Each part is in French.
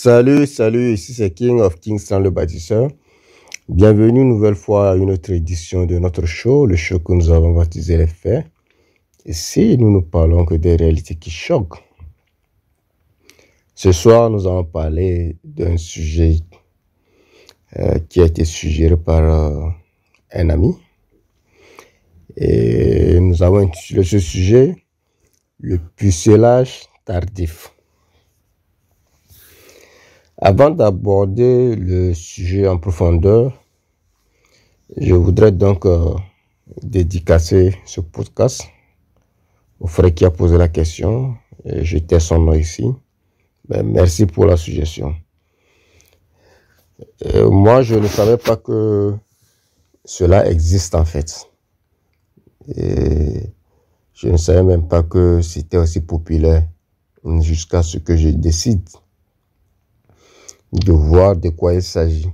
Salut, ici c'est King of Kings sans le bâtisseur. Bienvenue une nouvelle fois à une autre édition de notre show, le show que nous avons baptisé Les Faits. Ici, nous ne parlons que des réalités qui choquent. Ce soir, nous allons parler d'un sujet qui a été suggéré par un ami. Et nous avons intitulé ce sujet « Le pucellage tardif ». Avant d'aborder le sujet en profondeur, je voudrais donc dédicacer ce podcast au frère qui a posé la question. Et je tais son nom ici. Merci pour la suggestion. Moi, je ne savais pas que cela existe en fait. Et je ne savais même pas que c'était aussi populaire jusqu'à ce que je décide de voir de quoi il s'agit.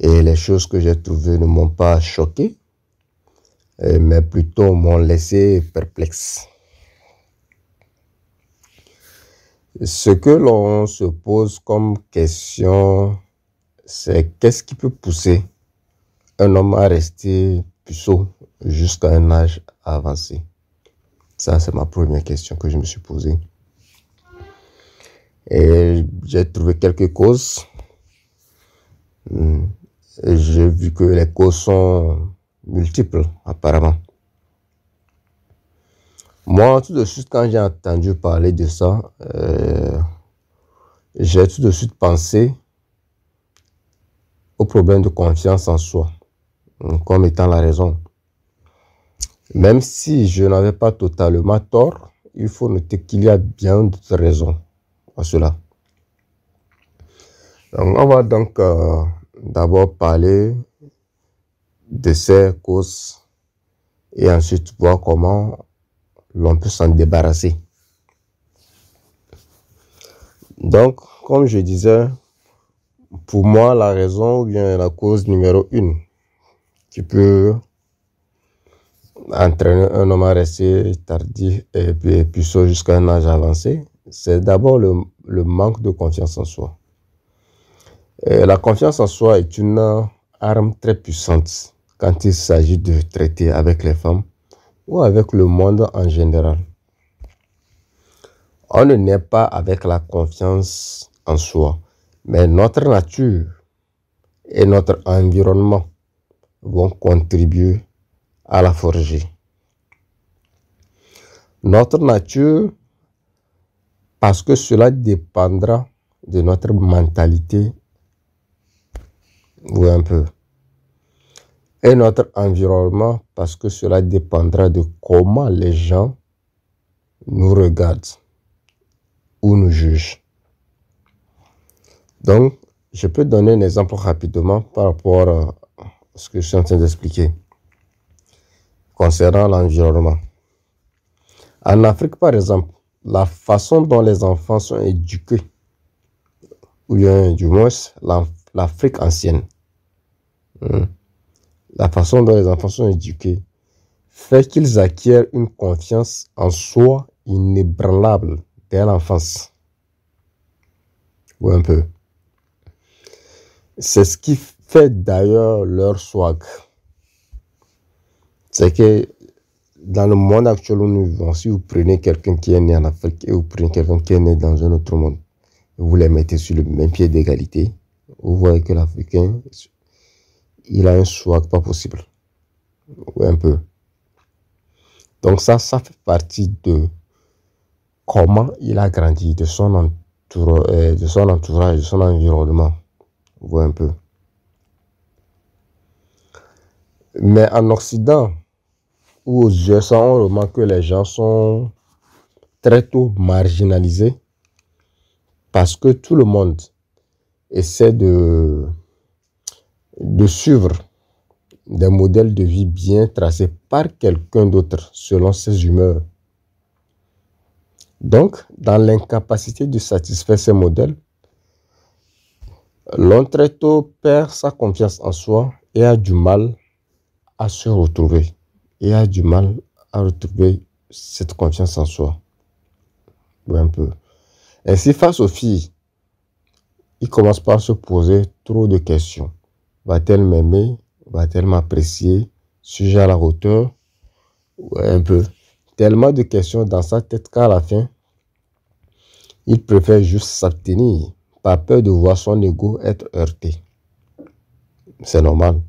Et les choses que j'ai trouvées ne m'ont pas choqué, mais plutôt m'ont laissé perplexe. Ce que l'on se pose comme question, c'est qu'est-ce qui peut pousser un homme à rester puceau jusqu'à un âge avancé? Ça, c'est ma première question que je me suis posée. Et j'ai trouvé quelques causes. J'ai vu que les causes sont multiples, apparemment. Moi, tout de suite, quand j'ai entendu parler de ça, j'ai tout de suite pensé au problème de confiance en soi, comme étant la raison. Même si je n'avais pas totalement tort, il faut noter qu'il y a bien d'autres raisons à cela. Donc, on va donc d'abord parler de ces causes et ensuite voir comment l'on peut s'en débarrasser. Donc, comme je disais, pour moi, la raison ou bien la cause numéro 1 qui peut entraîner un homme à rester tardif et puceau jusqu'à un âge avancé, c'est d'abord le manque de confiance en soi. Et la confiance en soi est une arme très puissante quand il s'agit de traiter avec les femmes ou avec le monde en général. On ne naît pas avec la confiance en soi, mais notre nature et notre environnement vont contribuer à la forger. Notre nature, parce que cela dépendra de notre mentalité, ou un peu. Et notre environnement, parce que cela dépendra de comment les gens nous regardent ou nous jugent. Donc, je peux donner un exemple rapidement par rapport à ce que je suis en train d'expliquer concernant l'environnement. En Afrique, par exemple, la façon dont les enfants sont éduqués, ou bien du moins l'Afrique ancienne, la façon dont les enfants sont éduqués fait qu'ils acquièrent une confiance en soi inébranlable dès l'enfance. Ou un peu. C'est ce qui fait d'ailleurs leur swag. C'est que dans le monde actuel où nous vivons, si vous prenez quelqu'un qui est né en Afrique et vous prenez quelqu'un qui est né dans un autre monde, vous les mettez sur le même pied d'égalité, vous voyez que l'Africain, il a un swag pas possible. Ou un peu. Donc ça fait partie de comment il a grandi, de son entourage, de son environnement. Vous voyez un peu. Mais en Occident, ou aux USA, on remarque que les gens sont très tôt marginalisés parce que tout le monde essaie de suivre des modèles de vie bien tracés par quelqu'un d'autre selon ses humeurs. Donc, dans l'incapacité de satisfaire ces modèles, l'on très tôt perd sa confiance en soi et a du mal à se retrouver. Et a du mal à retrouver cette confiance en soi. Un peu. Ainsi, face aux filles, il commence par se poser trop de questions. Va-t-elle m'aimer? Va-t-elle m'apprécier? Suis-je à la hauteur? Ouais, un peu. Tellement de questions dans sa tête qu'à la fin, il préfère juste s'abstenir, par peur de voir son ego être heurté. C'est normal.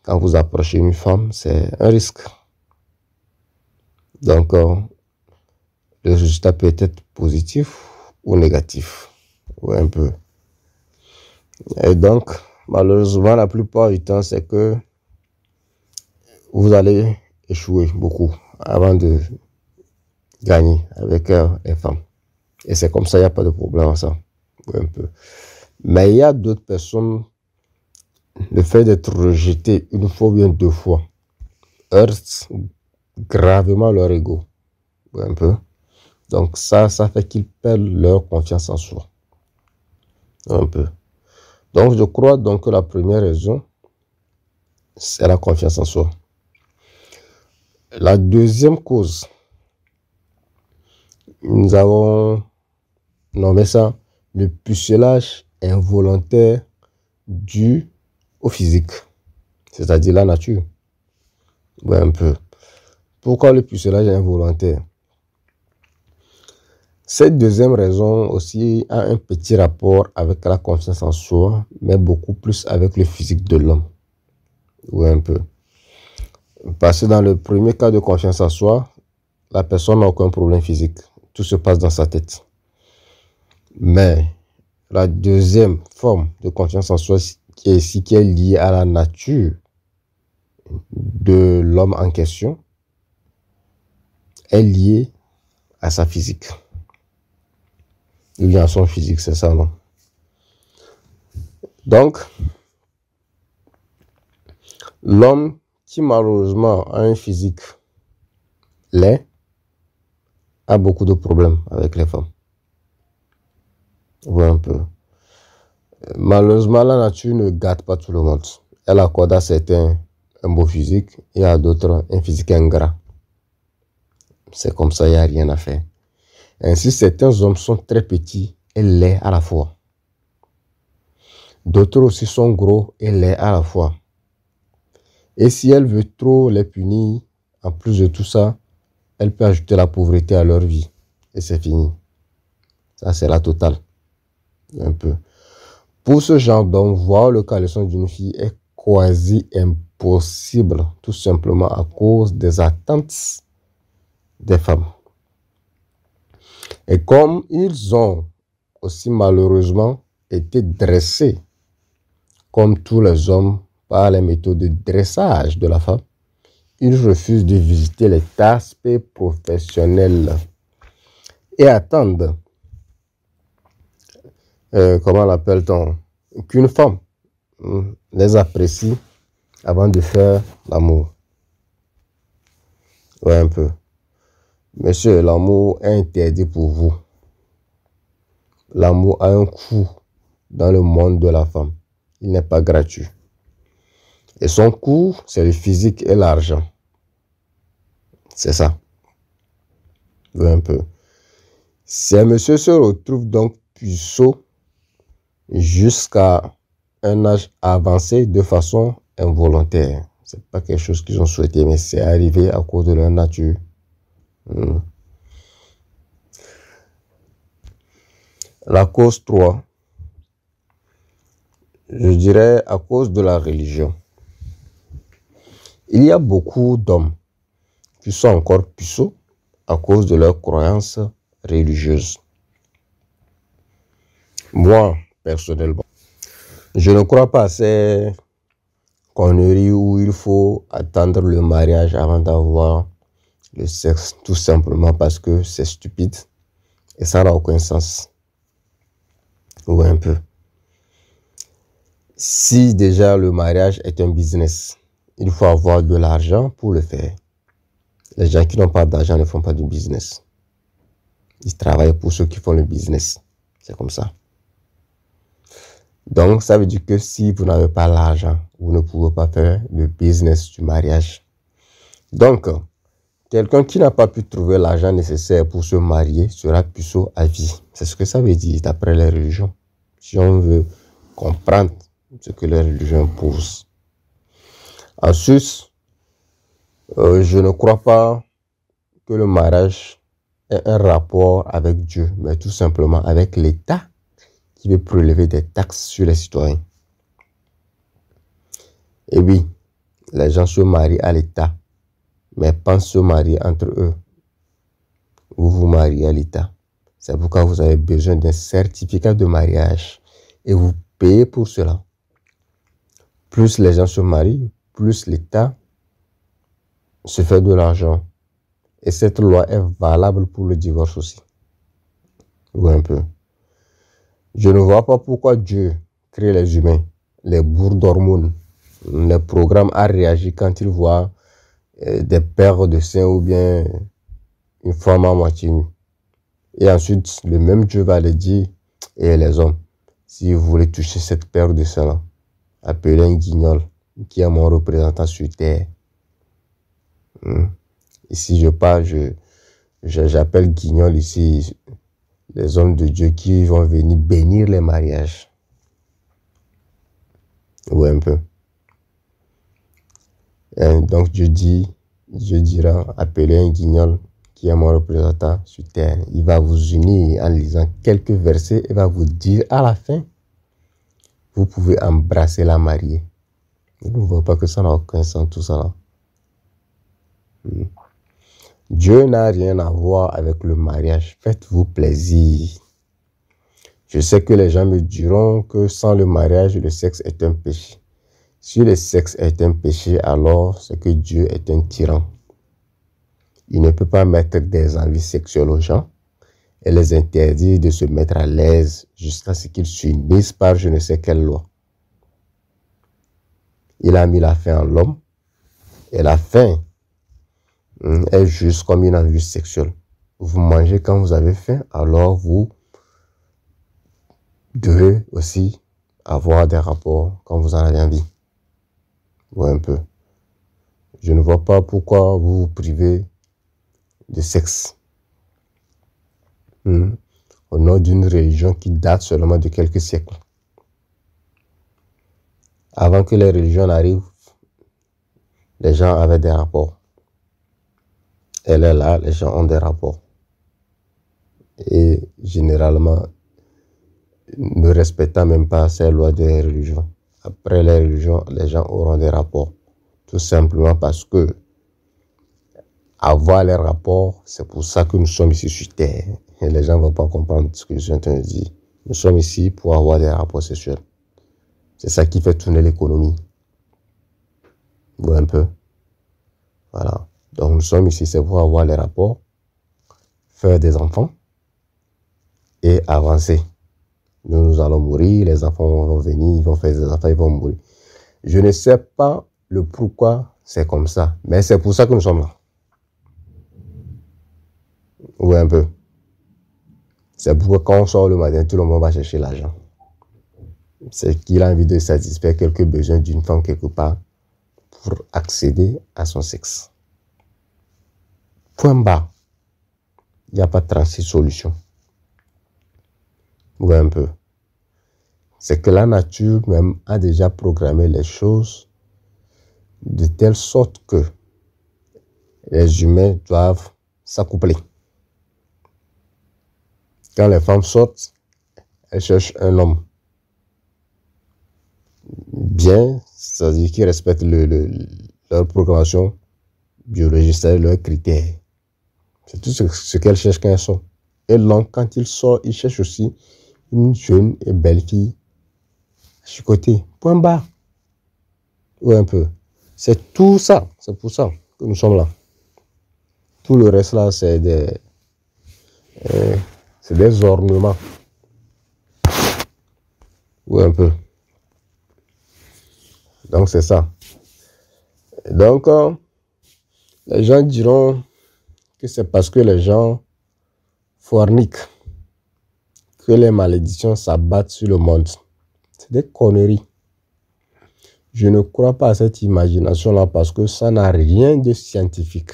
Quand vous approchez une femme, c'est un risque. Donc, le résultat peut être positif ou négatif. Ouais, un peu. Et donc, malheureusement, la plupart du temps, c'est que vous allez échouer beaucoup avant de gagner avec les femmes. Et c'est comme ça, il n'y a pas de problème à ça. Ouais, un peu. Mais il y a d'autres personnes, le fait d'être rejeté une fois ou bien deux fois heurte gravement leur ego. Ouais, un peu. Donc ça fait qu'ils perdent leur confiance en soi. Un peu. Donc je crois donc que la première raison, c'est la confiance en soi. La deuxième cause, nous avons nommé ça le pucelage involontaire dû au physique, c'est-à-dire la nature. Ouais, un peu. Pourquoi le pucelage involontaire? Cette deuxième raison aussi a un petit rapport avec la confiance en soi, mais beaucoup plus avec le physique de l'homme. Oui, un peu. Parce que dans le premier cas de confiance en soi, la personne n'a aucun problème physique. Tout se passe dans sa tête. Mais la deuxième forme de confiance en soi, qui est liée à la nature de l'homme en question, est liée à sa physique. Il y a son physique, c'est ça, non? Donc, l'homme qui malheureusement a un physique laid a beaucoup de problèmes avec les femmes. Oui, un peu. Malheureusement, la nature ne gâte pas tout le monde. Elle accorde à certains un beau physique et à d'autres un physique ingrat. C'est comme ça, il n'y a rien à faire. Ainsi, certains hommes sont très petits et laids à la fois. D'autres aussi sont gros et laids à la fois. Et si elle veut trop les punir, en plus de tout ça, elle peut ajouter la pauvreté à leur vie. Et c'est fini. Ça, c'est la totale. Un peu. Pour ce genre d'homme, voir le caleçon d'une fille est quasi impossible, tout simplement à cause des attentes des femmes. Et comme ils ont aussi malheureusement été dressés, comme tous les hommes, par les méthodes de dressage de la femme, ils refusent de visiter les aspects professionnels et attendent, comment l'appelle-t-on, qu'une femme les apprécie avant de faire l'amour. Ouais, un peu. Monsieur, l'amour est interdit pour vous. L'amour a un coût dans le monde de la femme. Il n'est pas gratuit. Et son coût, c'est le physique et l'argent. C'est ça. Ouais, un peu. Si un monsieur se retrouve donc puceau jusqu'à un âge avancé de façon involontaire, c'est pas quelque chose qu'ils ont souhaité, mais c'est arrivé à cause de leur nature. La cause 3, je dirais à cause de la religion. Il y a beaucoup d'hommes qui sont encore puceaux à cause de leurs croyances religieuses. Moi, personnellement, je ne crois pas à ces conneries où il faut attendre le mariage avant d'avoir le sexe, tout simplement parce que c'est stupide et ça n'a aucun sens. Ou un peu. Si déjà le mariage est un business, il faut avoir de l'argent pour le faire. Les gens qui n'ont pas d'argent ne font pas du business. Ils travaillent pour ceux qui font le business. C'est comme ça. Donc, ça veut dire que si vous n'avez pas l'argent, vous ne pouvez pas faire le business du mariage. Donc, quelqu'un qui n'a pas pu trouver l'argent nécessaire pour se marier sera puceau à vie. C'est ce que ça veut dire d'après les religions. si on veut comprendre ce que les religions posent. Ensuite, je ne crois pas que le mariage ait un rapport avec Dieu, mais tout simplement avec l'État qui veut prélever des taxes sur les citoyens. Et oui, les gens se marient à l'État, mais pensent se marier entre eux. Vous vous mariez à l'État. C'est pourquoi vous avez besoin d'un certificat de mariage et vous payez pour cela. Plus les gens se marient, plus l'État se fait de l'argent. Et cette loi est valable pour le divorce aussi. Ou un peu. Je ne vois pas pourquoi Dieu crée les humains, les bourres d'hormones, les programmes à réagir quand il voit des paires de seins ou bien une femme à moitié nue. Et ensuite, le même Dieu va les dire, et les hommes, si vous voulez toucher cette paire de seins-là, appelez un guignol qui est mon représentant sur terre. Ici, je parle, j'appelle guignol ici les hommes de Dieu qui vont venir bénir les mariages. Oui, un peu. Et donc, Dieu dira, appelez un guignol qui est mon représentant sur terre. Il va vous unir en lisant quelques versets et va vous dire à la fin, vous pouvez embrasser la mariée. Je ne vois pas que ça n'a aucun sens, tout ça là. Dieu n'a rien à voir avec le mariage. Faites-vous plaisir. Je sais que les gens me diront que sans le mariage, le sexe est un péché. Si le sexe est un péché, alors c'est que Dieu est un tyran. Il ne peut pas mettre des envies sexuelles aux gens et les interdire de se mettre à l'aise jusqu'à ce qu'ils s'unissent par je ne sais quelle loi. Il a mis la fin en l'homme et la fin est juste comme une envie sexuelle. Vous mangez quand vous avez faim, alors vous devez aussi avoir des rapports quand vous en avez envie. Ou un peu. Je ne vois pas pourquoi vous vous privez de sexe. Au nom d'une religion qui date seulement de quelques siècles. Avant que les religions n'arrivent, les gens avaient des rapports. Elle est là, les gens ont des rapports. Et généralement, ne respectant même pas ces lois des religions. Après les religions, les gens auront des rapports. Tout simplement parce que avoir les rapports, c'est pour ça que nous sommes ici sur Terre. Et les gens ne vont pas comprendre ce que je suis en train de dire. Nous sommes ici pour avoir des rapports sexuels. C'est ça qui fait tourner l'économie. Ou un peu. Voilà. Donc nous sommes ici, c'est pour avoir les rapports, faire des enfants et avancer. Nous allons mourir, les enfants vont venir, ils vont faire des enfants, ils vont mourir. Je ne sais pas le pourquoi c'est comme ça, mais c'est pour ça que nous sommes là. Oui, un peu. C'est pourquoi quand on sort le matin, tout le monde va chercher l'argent. C'est qu'il a envie de satisfaire quelques besoins d'une femme quelque part pour accéder à son sexe. Point bas. Il n'y a pas de 36 solutions. Oui, un peu. C'est que la nature même a déjà programmé les choses de telle sorte que les humains doivent s'accoupler. Quand les femmes sortent, elles cherchent un homme bien, c'est-à-dire qui respecte leur programmation biologique, c'est-à-dire leurs critères. C'est tout ce qu'elles cherchent quand elles sortent. Et l'homme, quand il sort, il cherche aussi une jeune et belle fille à chicoter. Point bas. Ou un peu. C'est tout ça. C'est pour ça que nous sommes là. Tout le reste là, c'est des ornements. Ou un peu. Donc c'est ça. Donc les gens diront que c'est parce que les gens forniquent que les malédictions s'abattent sur le monde. C'est des conneries. Je ne crois pas à cette imagination-là parce que ça n'a rien de scientifique.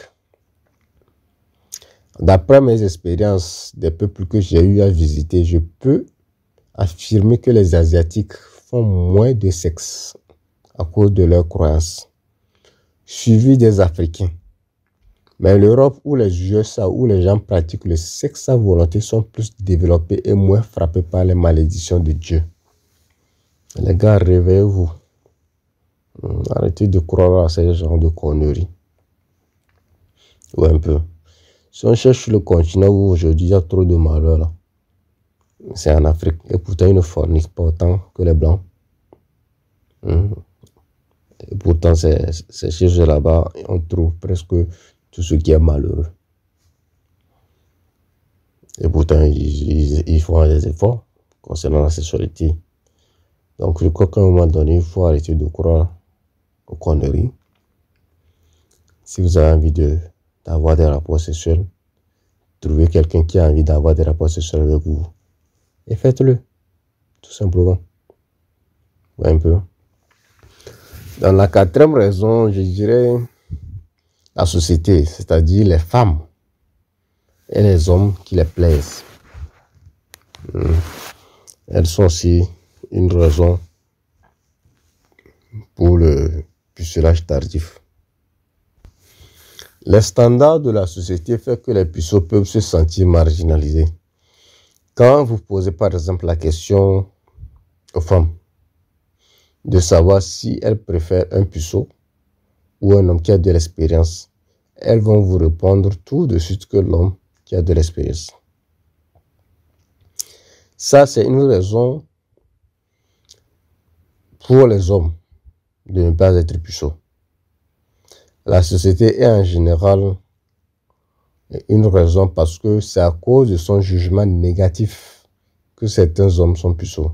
D'après mes expériences des peuples que j'ai eu à visiter, je peux affirmer que les Asiatiques font moins de sexe à cause de leurs croyances, suivi des Africains. Mais l'Europe ou les USA où les gens pratiquent le sexe à volonté sont plus développés et moins frappés par les malédictions de Dieu. Les gars, réveillez-vous. Arrêtez de croire à ce genre de conneries. Ou un peu. Si on cherche le continent où aujourd'hui il y a trop de malheur là, c'est en Afrique. Et pourtant ils ne fournissent pas autant que les Blancs. Et pourtant c'est chez eux là-bas, on trouve presque tout ce qui est malheureux. Et pourtant ils font des efforts concernant la sexualité. Donc je crois qu'à un moment donné, il faut arrêter de croire aux conneries. Si vous avez envie d'avoir des rapports sexuels, trouvez quelqu'un qui a envie d'avoir des rapports sexuels avec vous. Et faites-le. Tout simplement. Ouais, un peu. Dans la quatrième raison, je dirais la société, c'est-à-dire les femmes et les hommes qui les plaisent. Elles sont aussi une raison pour le pucelage tardif. Les standards de la société font que les puceaux peuvent se sentir marginalisés. Quand vous posez par exemple la question aux femmes de savoir si elles préfèrent un puceau ou un homme qui a de l'expérience, elles vont vous répondre tout de suite que l'homme qui a de l'expérience. Ça, c'est une raison pour les hommes de ne pas être puceaux. La société est en général une raison parce que c'est à cause de son jugement négatif que certains hommes sont puceaux.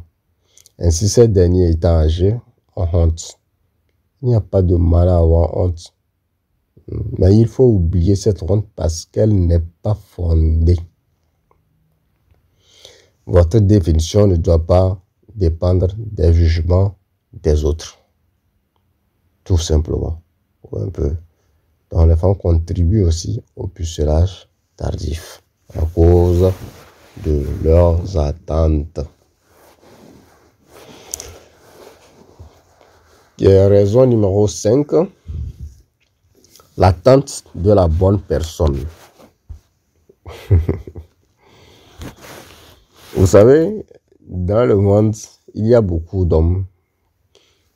Ainsi, ces derniers étant âgés ont honte. Il n'y a pas de mal à avoir honte. Mais il faut oublier cette honte parce qu'elle n'est pas fondée. Votre définition ne doit pas dépendre des jugements des autres. Tout simplement. Ou un peu. Donc les femmes contribuent aussi au pucelage tardif à cause de leurs attentes. Raison numéro 5, l'attente de la bonne personne. Vous savez, dans le monde, il y a beaucoup d'hommes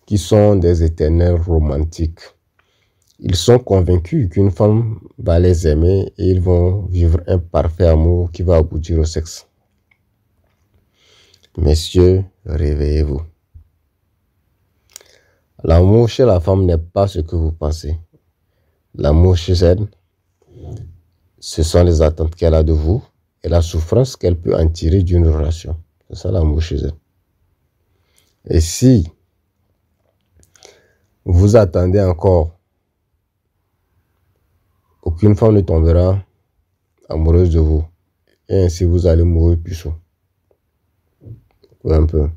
qui sont des éternels romantiques. Ils sont convaincus qu'une femme va les aimer et ils vont vivre un parfait amour qui va aboutir au sexe. Messieurs, réveillez-vous. L'amour chez la femme n'est pas ce que vous pensez. L'amour chez elle, ce sont les attentes qu'elle a de vous et la souffrance qu'elle peut en tirer d'une relation. C'est ça l'amour chez elle. Et si vous attendez encore, aucune femme ne tombera amoureuse de vous. Et ainsi vous allez mourir puceau. Un peu.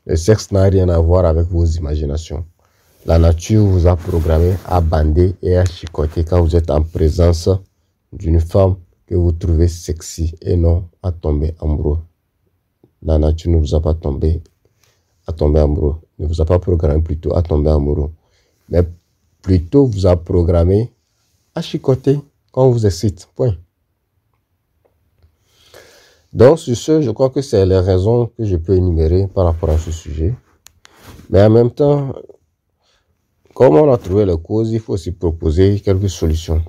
Le sexe n'a rien à voir avec vos imaginations. La nature vous a programmé à bander et à chicoter quand vous êtes en présence d'une femme que vous trouvez sexy et non à tomber amoureux. La nature ne vous a pas tombé à tomber amoureux. Ne vous a pas programmé plutôt à tomber amoureux. Mais plutôt vous a programmé à chicoter quand on vous excite. Point. Donc, sur ce, je crois que c'est les raisons que je peux énumérer par rapport à ce sujet. Mais en même temps, comme on a trouvé les causes, il faut aussi proposer quelques solutions.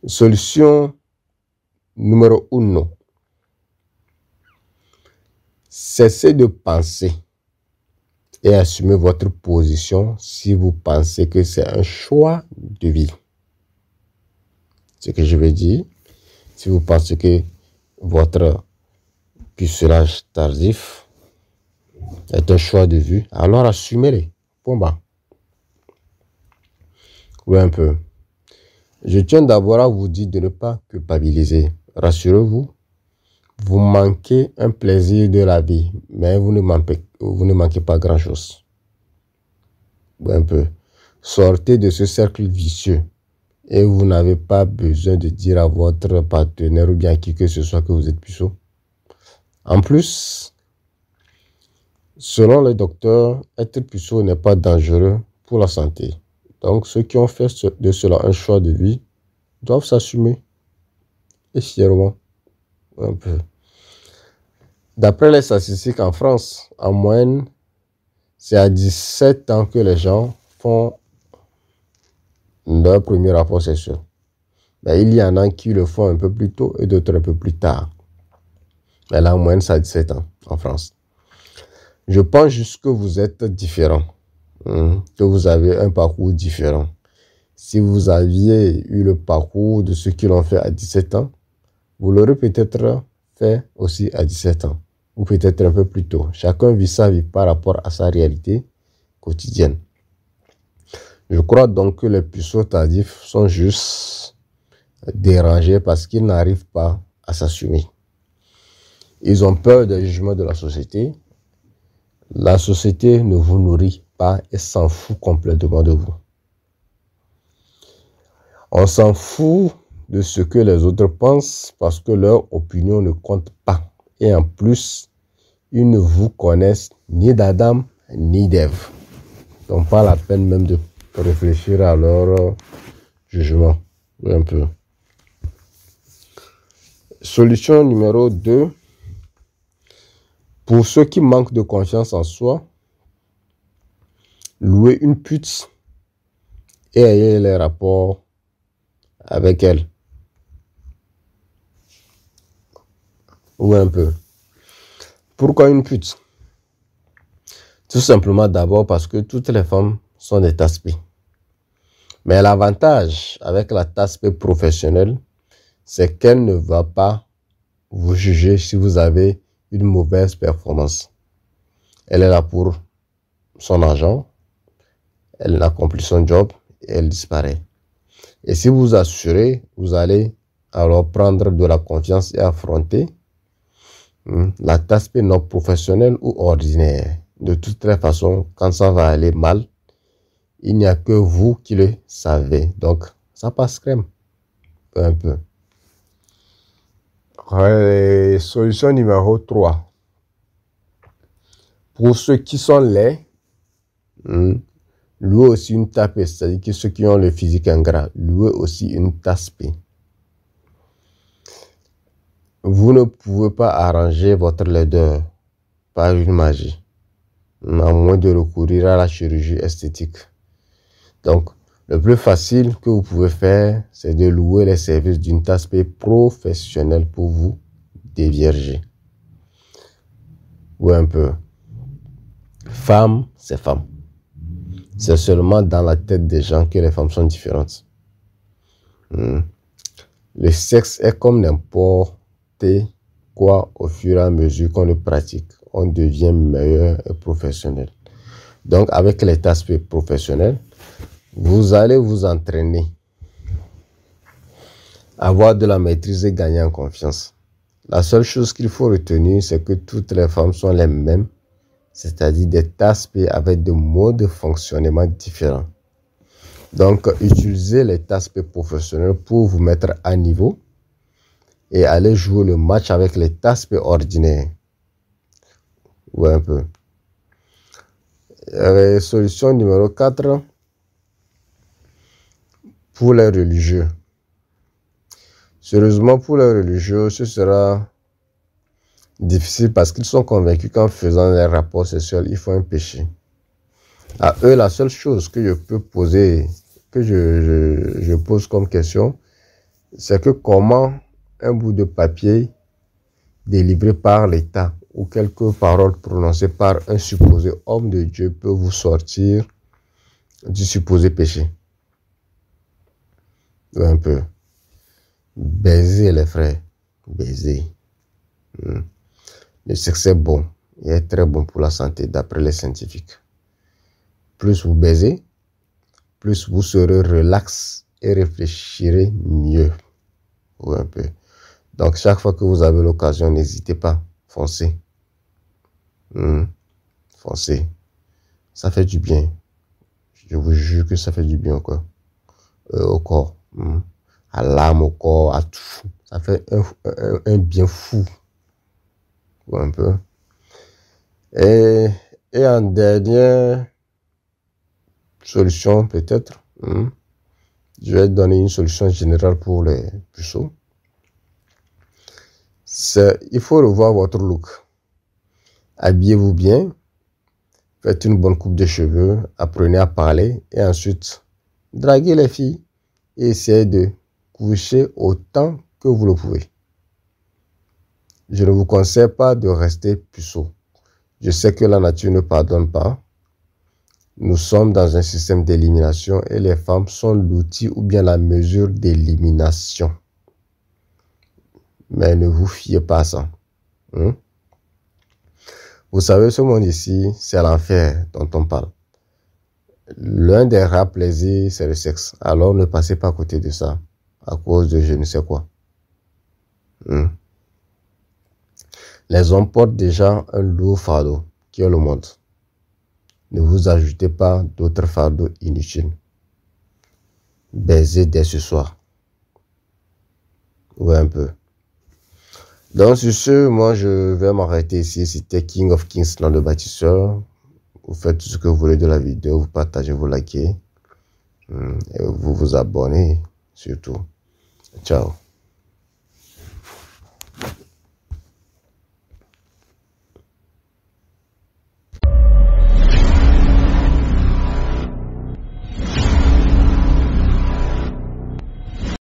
Solution numéro 1. Cessez de penser et assumez votre position si vous pensez que c'est un choix de vie. Ce que je veux dire, si vous pensez que votre pucelage tardif est un choix de vie, alors assumez-le. Point bas. Oui, un peu. Je tiens d'abord à vous dire de ne pas culpabiliser. Rassurez-vous, vous manquez un plaisir de la vie, mais vous ne manquez pas grand-chose. Oui, un peu. Sortez de ce cercle vicieux. Et vous n'avez pas besoin de dire à votre partenaire ou bien à qui que ce soit que vous êtes puceau. En plus, selon les docteurs, être puceau n'est pas dangereux pour la santé. Donc, ceux qui ont fait de cela un choix de vie doivent s'assumer et fièrement un peu. D'après les statistiques en France, en moyenne, c'est à 17 ans que les gens font leur premier rapport sexuel. Mais il y en a qui le font un peu plus tôt et d'autres un peu plus tard. Mais là, en moyenne, c'est à 17 ans en France. Je pense juste que vous êtes différents, que vous avez un parcours différent. Si vous aviez eu le parcours de ceux qui l'ont fait à 17 ans, vous l'aurez peut-être fait aussi à 17 ans, ou peut-être un peu plus tôt. Chacun vit sa vie par rapport à sa réalité quotidienne. Je crois donc que les puceaux tardifs sont juste dérangés parce qu'ils n'arrivent pas à s'assumer. Ils ont peur des jugements de la société. La société ne vous nourrit pas et s'en fout complètement de vous. On s'en fout de ce que les autres pensent parce que leur opinion ne compte pas. Et en plus, ils ne vous connaissent ni d'Adam ni d'Ève. Donc pas la peine même de réfléchir à leur jugement. Un peu. Solution numéro 2. Pour ceux qui manquent de confiance en soi, louez une pute et ayez les rapports avec elle. Ou un peu. Pourquoi une pute? Tout simplement d'abord parce que toutes les femmes sont des tasse-pées. Mais l'avantage avec la tasse-pée professionnelle, c'est qu'elle ne va pas vous juger si vous avez une mauvaise performance. Elle est là pour son argent, elle accomplit son job et elle disparaît. Et si vous assurez, vous allez alors prendre de la confiance et affronter la tasse-pée non professionnelle ou ordinaire. De toutes les façons, quand ça va aller mal, il n'y a que vous qui le savez. Donc, ça passe crème. Un peu. Solution numéro 3. Pour ceux qui sont laids, louez aussi une tasse-pée. C'est-à-dire que ceux qui ont le physique ingrat, louez aussi une tasse-pée. Vous ne pouvez pas arranger votre laideur par une magie, à moins de recourir à la chirurgie esthétique. Donc, le plus facile que vous pouvez faire, c'est de louer les services d'une tasse-pée professionnelle pour vous dévierger. Ou un peu. Femme, c'est femme. C'est seulement dans la tête des gens que les femmes sont différentes. Le sexe est comme n'importe quoi au fur et à mesure qu'on le pratique. On devient meilleur et professionnel. Donc, avec les tasse-pées professionnelles, vous allez vous entraîner, avoir de la maîtrise et gagner en confiance. La seule chose qu'il faut retenir, c'est que toutes les femmes sont les mêmes, c'est-à-dire des tasse-pées avec des modes de fonctionnement différents. Donc, utilisez les tasse-pées professionnelles pour vous mettre à niveau et aller jouer le match avec les tasse-pées ordinaires. Ou un peu. Solution numéro 4. Pour les religieux. Sérieusement, pour les religieux, ce sera difficile parce qu'ils sont convaincus qu'en faisant les rapports sexuels, ils font un péché. À eux, la seule chose que je peux poser, que je pose comme question, c'est que comment un bout de papier délivré par l'État ou quelques paroles prononcées par un supposé homme de Dieu peut vous sortir du supposé péché. Un peu. Baiser les frères. Baiser. Le sexe est bon. Il est très bon pour la santé d'après les scientifiques. Plus vous baisez, plus vous serez relax et réfléchirez mieux. Ou un peu. Donc chaque fois que vous avez l'occasion, n'hésitez pas. Foncez. Foncez. Ça fait du bien. Je vous jure que ça fait du bien au corps. À l'âme, au corps, à tout. Ça fait un bien fou. Ou un peu. Et, et en dernière solution, peut-être, je vais donner une solution générale pour les puceaux. Il faut revoir votre look. Habillez-vous bien, faites une bonne coupe de cheveux, apprenez à parler et ensuite draguez les filles et essayez de coucher autant que vous le pouvez. Je ne vous conseille pas de rester puceau. Je sais que la nature ne pardonne pas. Nous sommes dans un système d'élimination et les femmes sont l'outil ou bien la mesure d'élimination. Mais ne vous fiez pas à ça. Vous savez, ce monde ici, c'est l'enfer dont on parle. L'un des rares plaisirs, c'est le sexe. Alors ne passez pas à côté de ça à cause de je ne sais quoi. Les hommes portent déjà un lourd fardeau qui est le monde. Ne vous ajoutez pas d'autres fardeaux inutiles. Baisez dès ce soir. Ouais, un peu. Donc, sur ce, moi, je vais m'arrêter ici. C'était King of Kings, dans le bâtisseur. Vous faites tout ce que vous voulez de la vidéo. Vous partagez, vous likez. Et vous vous abonnez, surtout. Ciao.